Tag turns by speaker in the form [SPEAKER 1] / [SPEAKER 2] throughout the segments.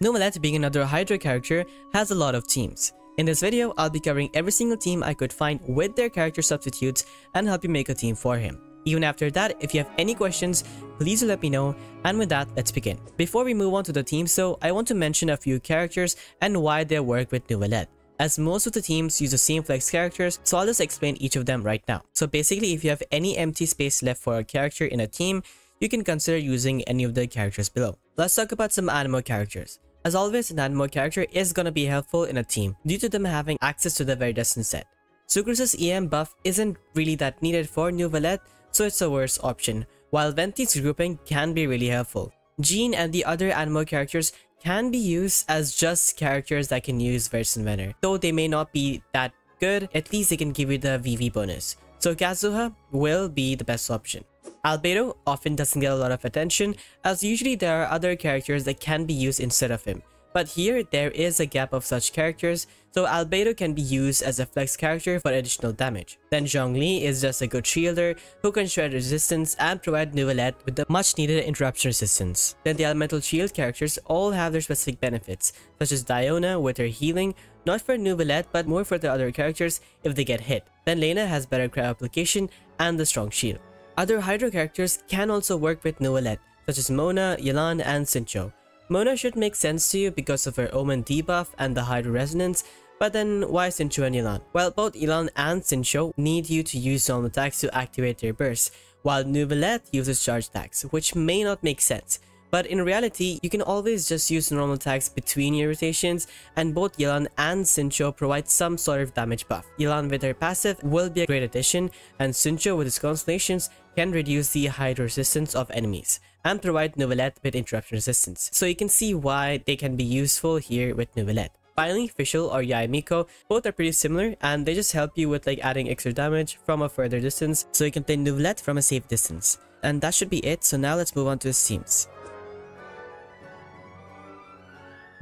[SPEAKER 1] Neuvillette, being another Hydra character, has a lot of teams. In this video, I'll be covering every single team I could find with their character substitutes and help you make a team for him. Even after that, if you have any questions, please let me know, and with that, let's begin. Before we move on to the teams though, I want to mention a few characters and why they work with Neuvillette, as most of the teams use the same flex characters, so I'll just explain each of them right now. So basically, if you have any empty space left for a character in a team, you can consider using any of the characters below. Let's talk about some Anemo characters. As always, an Anemo character is gonna be helpful in a team due to them having access to the Viridescent set. Sucrus's EM buff isn't really that needed for Neuvillette, so it's a worse option, while Venti's grouping can be really helpful. Jean and the other Anemo characters can be used as just characters that can use Viridescent Venom. Though they may not be that good, at least they can give you the VV bonus. So Kazuha will be the best option. Albedo often doesn't get a lot of attention, as usually there are other characters that can be used instead of him. But here, there is a gap of such characters, so Albedo can be used as a flex character for additional damage. Then Zhongli is just a good shielder who can shred resistance and provide Neuvillette with the much needed interruption resistance. Then the elemental shield characters all have their specific benefits, such as Diona with her healing, not for Neuvillette but more for the other characters if they get hit. Then Lena has better cryo application and the strong shield. Other Hydra characters can also work with Neuvillette, such as Mona, Yelan, and Xingqiu. Mona should make sense to you because of her Omen debuff and the Hydra resonance, but then why Xingqiu and Yelan? Well, both Yelan and Xingqiu need you to use normal attacks to activate their bursts, while Neuvillette uses charge attacks, which may not make sense. But in reality, you can always just use normal attacks between your rotations, and both Yelan and Xingqiu provide some sort of damage buff. Yelan with her passive will be a great addition, and Xingqiu with his constellations can reduce the Hydra resistance of enemies and provide Neuvillette with interruption resistance. So you can see why they can be useful here with Neuvillette. Finally, Fischl or Yae Miko, both are pretty similar and they just help you with like adding extra damage from a further distance, so you can play Neuvillette from a safe distance. And that should be it, so now let's move on to his teams.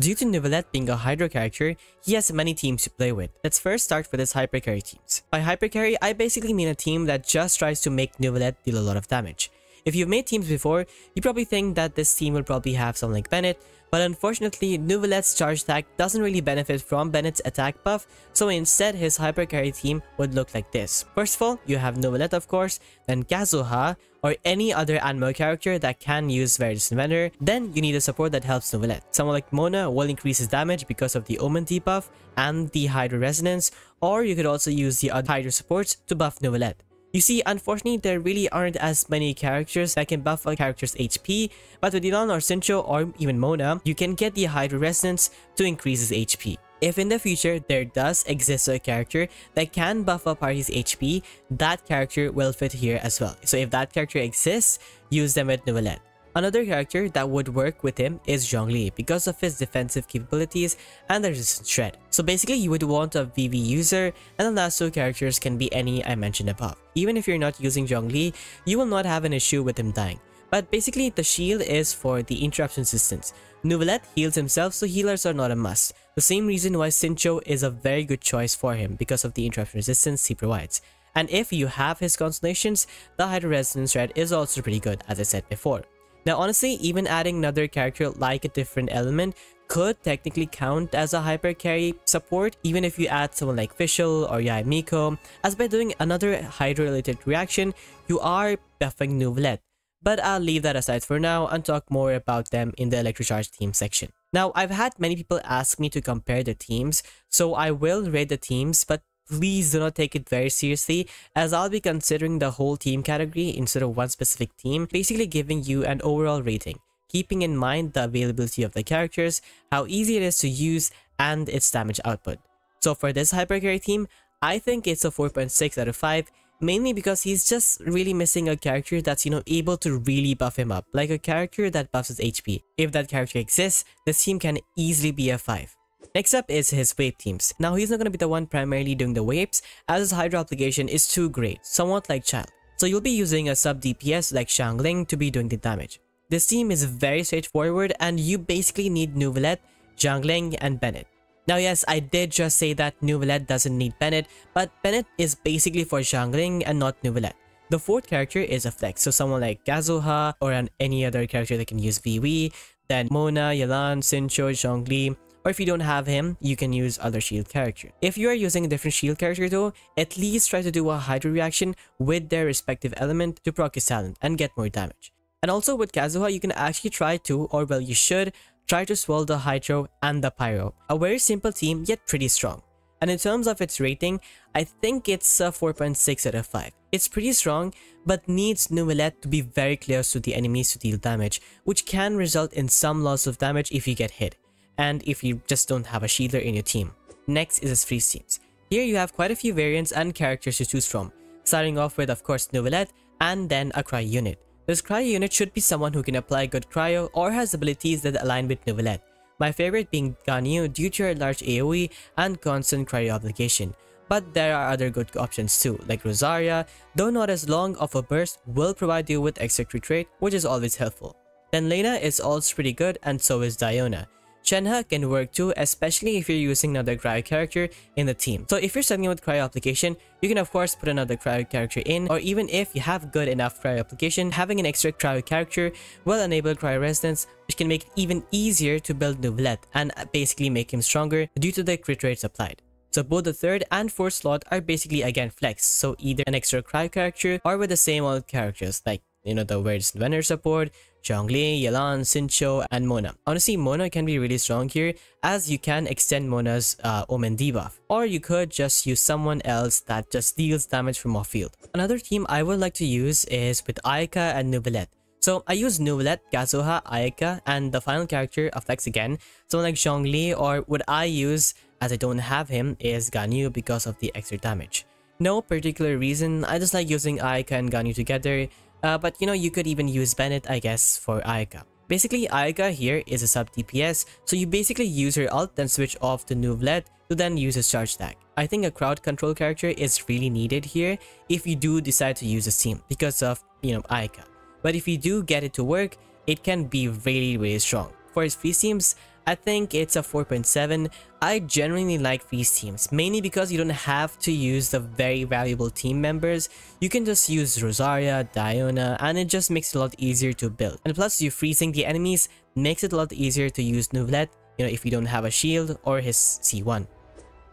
[SPEAKER 1] Due to Neuvillette being a Hydra character, he has many teams to play with. Let's first start with his hypercarry teams. By hypercarry, I basically mean a team that just tries to make Neuvillette deal a lot of damage. If you've made teams before, you probably think that this team will probably have someone like Bennett, but unfortunately, Neuvillette's charge attack doesn't really benefit from Bennett's attack buff, so instead his hypercarry team would look like this. First of all, you have Neuvillette of course, then Kazuha, or any other Anemo character that can use Viridescent Venom. Then you need a support that helps Neuvillette. Someone like Mona will increase his damage because of the Omen debuff and the Hydra resonance, or you could also use the other Hydra supports to buff Neuvillette. You see, unfortunately, there really aren't as many characters that can buff a character's HP, but with Yelan or Xingqiu or even Mona, you can get the Hydra resonance to increase his HP. If in the future there does exist a character that can buff a party's HP, that character will fit here as well. So if that character exists, use them with Neuvillette. Another character that would work with him is Zhongli because of his defensive capabilities and the resistance shred. So basically you would want a VV user, and the last two characters can be any I mentioned above. Even if you're not using Zhongli, you will not have an issue with him dying. But basically the shield is for the interruption resistance. Neuvillette heals himself, so healers are not a must. The same reason why Xingqiu is a very good choice for him because of the interruption resistance he provides. And if you have his constellations, the Hydra resonance shred is also pretty good, as I said before. Now honestly, even adding another character like a different element could technically count as a hypercarry support, even if you add someone like Fischl or Yae Miko, as by doing another Hydra related reaction, you are buffing Neuvillette. But I'll leave that aside for now and talk more about them in the Electrocharge team section. Now, I've had many people ask me to compare the teams, so I will rate the teams, but please do not take it very seriously, as I'll be considering the whole team category instead of one specific team, basically giving you an overall rating, keeping in mind the availability of the characters, how easy it is to use, and its damage output. So for this hypercarry team, I think it's a 4.6 out of 5, mainly because he's just really missing a character that's, able to really buff him up, like a character that buffs his HP. If that character exists, this team can easily be a 5. Next up is his wave teams. Now he's not going to be the one primarily doing the waves, as his Hydra application is too great, somewhat like Child. So you'll be using a sub DPS like Xiangling to be doing the damage. This team is very straightforward and you basically need Neuvillette, Xiangling, and Bennett. Now yes, I did just say that Neuvillette doesn't need Bennett, but Bennett is basically for Xiangling and not Neuvillette. The fourth character is a flex, so someone like Kazuha or any other character that can use VV, then Mona, Yelan, Xingqiu, Zhongli, or if you don't have him, you can use other shield character. If you are using a different shield character though, at least try to do a Hydro reaction with their respective element to proc his talent and get more damage. And also with Kazuha, you can actually try to, or well you should, try to swirl the Hydro and the Pyro. A very simple team, yet pretty strong. And in terms of its rating, I think it's a 4.6 out of 5. It's pretty strong, but needs Neuvillette to be very close to the enemies to deal damage, which can result in some loss of damage if you get hit, and if you just don't have a shieldler in your team. Next is his freeze teams. Here you have quite a few variants and characters to choose from, starting off with of course Neuvillette and then a cryo unit. This cryo unit should be someone who can apply good cryo or has abilities that align with Neuvillette. My favorite being Ganyu due to her large AoE and constant cryo application. But there are other good options too, like Rosaria, though not as long of a burst, will provide you with extra crit rate, which is always helpful. Then Lena is also pretty good, and so is Diona. Shenhe can work too, especially if you're using another cryo character in the team. So if you're starting with cryo application, you can of course put another cryo character in, or even if you have good enough cryo application, having an extra cryo character will enable cryo resistance, which can make it even easier to build Neuvillette and basically make him stronger due to the crit rates applied. So both the third and fourth slot are basically again flex, so either an extra cryo character or with the same old characters like, you know, the weirdest vendor support, Zhongli, Yelan, Xingqiu, and Mona. Honestly, Mona can be really strong here as you can extend Mona's Omen debuff. Or you could just use someone else that just deals damage from off field. Another team I would like to use is with Ayaka and Neuvillette. So I use Neuvillette, Kazuha, Ayaka, and the final character of Flex again. Someone like Zhongli, or what I use as I don't have him is Ganyu because of the extra damage. No particular reason, I just like using Ayaka and Ganyu together. But you know, you could even use Bennett, I guess, for Ayaka. Basically, Ayaka here is a sub DPS, so you basically use her ult then switch off to Neuvillette to then use his charge stack. I think a crowd control character is really needed here if you do decide to use this team because of, you know, Ayaka. But if you do get it to work, it can be really strong. For his freeze teams, I think it's a 4.7. I generally like freeze teams, mainly because you don't have to use the very valuable team members. You can just use Rosaria, Diona, and it just makes it a lot easier to build. And plus, you freezing the enemies makes it a lot easier to use Neuvillette, you know, if you don't have a shield or his C1.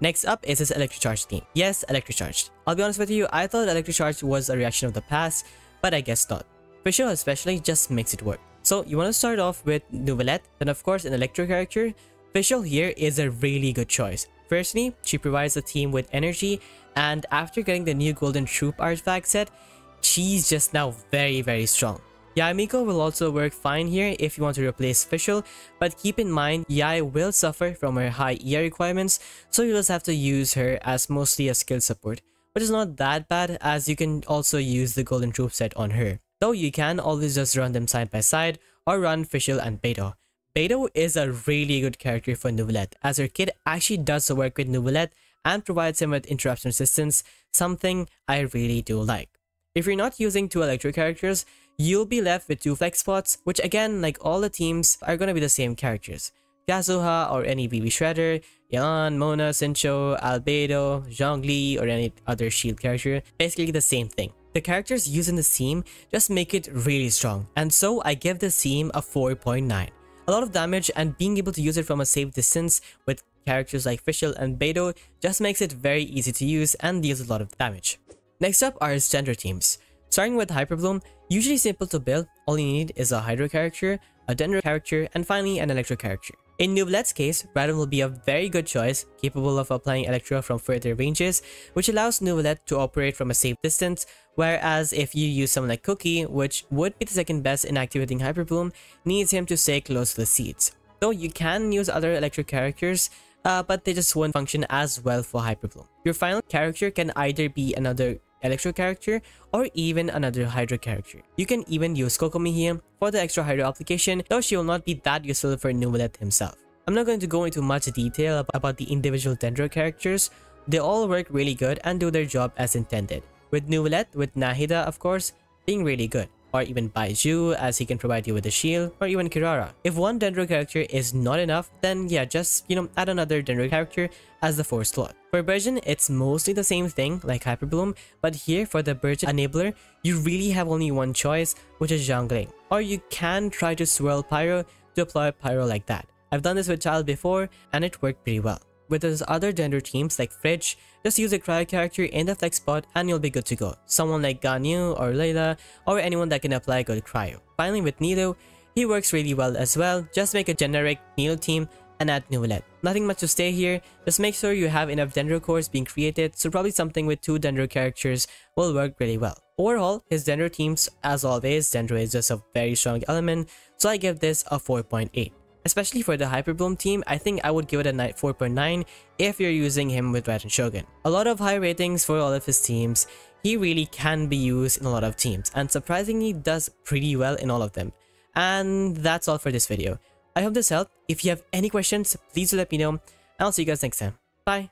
[SPEAKER 1] Next up is his Electric Charge team. Yes, Electric Charge. I'll be honest with you, I thought Electric Charge was a reaction of the past, but I guess not. Fischl especially just makes it work. So you want to start off with Neuvillette, then of course an Electro character. Fischl here is a really good choice. Firstly, she provides the team with energy, and after getting the new Golden Troop artifact set, she's just now very strong. Yae Miko will also work fine here if you want to replace Fischl, but keep in mind Yae will suffer from her high ER requirements, so you just have to use her as mostly a skill support, which is not that bad as you can also use the Golden Troop set on her. Though you can always just run them side by side or run Fischl and Beidou. Beidou is a really good character for Neuvillette as her kit actually does the work with Neuvillette and provides him with interruption resistance, something I really do like. If you're not using two Electro characters, you'll be left with two flex spots, which again, like all the teams, are gonna be the same characters. Kazuha or any BB Shredder, Yelan, Mona, Xingqiu, Albedo, Zhongli, or any other shield character, basically the same thing. The characters used in this team just make it really strong, and so I give this team a 4.9. A lot of damage, and being able to use it from a safe distance with characters like Fischl and Beidou just makes it very easy to use and deals a lot of damage. Next up are his gender teams. Starting with Hyperbloom, usually simple to build, all you need is a Hydro character, a Dendro character, and finally an Electro character. In Neuvillette's case, Radon will be a very good choice, capable of applying Electro from further ranges, which allows Neuvillette to operate from a safe distance, whereas if you use someone like Cookie, which would be the second best in activating Hyperbloom, needs him to stay close to the seeds. Though you can use other Electro characters, but they just won't function as well for Hyperbloom. Your final character can either be another Electro character or even another Hydro character. You can even use Kokomi here for the extra Hydro application, though she will not be that useful for Neuvillette himself. I'm not going to go into much detail about the individual Dendro characters. They all work really good and do their job as intended, with Neuvillette, with Nahida of course, being really good, or even Baizhu as he can provide you with a shield, or even Kirara. If one Dendro character is not enough, then yeah, just add another Dendro character as the 4th slot. For Burgeon, it's mostly the same thing like Hyperbloom, but here for the Burgeon enabler, you really have only one choice, which is Zhang Ling. Or you can try to swirl Pyro to apply Pyro like that. I've done this with Child before and it worked pretty well. With those other Dendro teams like Fridge, just use a cryo character in the flex spot and you'll be good to go. Someone like Ganyu or Layla or anyone that can apply good cryo. Finally with Nilo, he works really well as well. Just make a generic Nilo team and add Neuvillette. Nothing much to say here, just make sure you have enough Dendro cores being created, so probably something with 2 Dendro characters will work really well. Overall, his Dendro teams, as always, Dendro is just a very strong element, so I give this a 4.8. Especially for the Hyper Bloom team, I think I would give it a 4.9 if you're using him with Raiden Shogun. A lot of high ratings for all of his teams. He really can be used in a lot of teams and surprisingly does pretty well in all of them. And that's all for this video. I hope this helped. If you have any questions, please do let me know and I'll see you guys next time. Bye!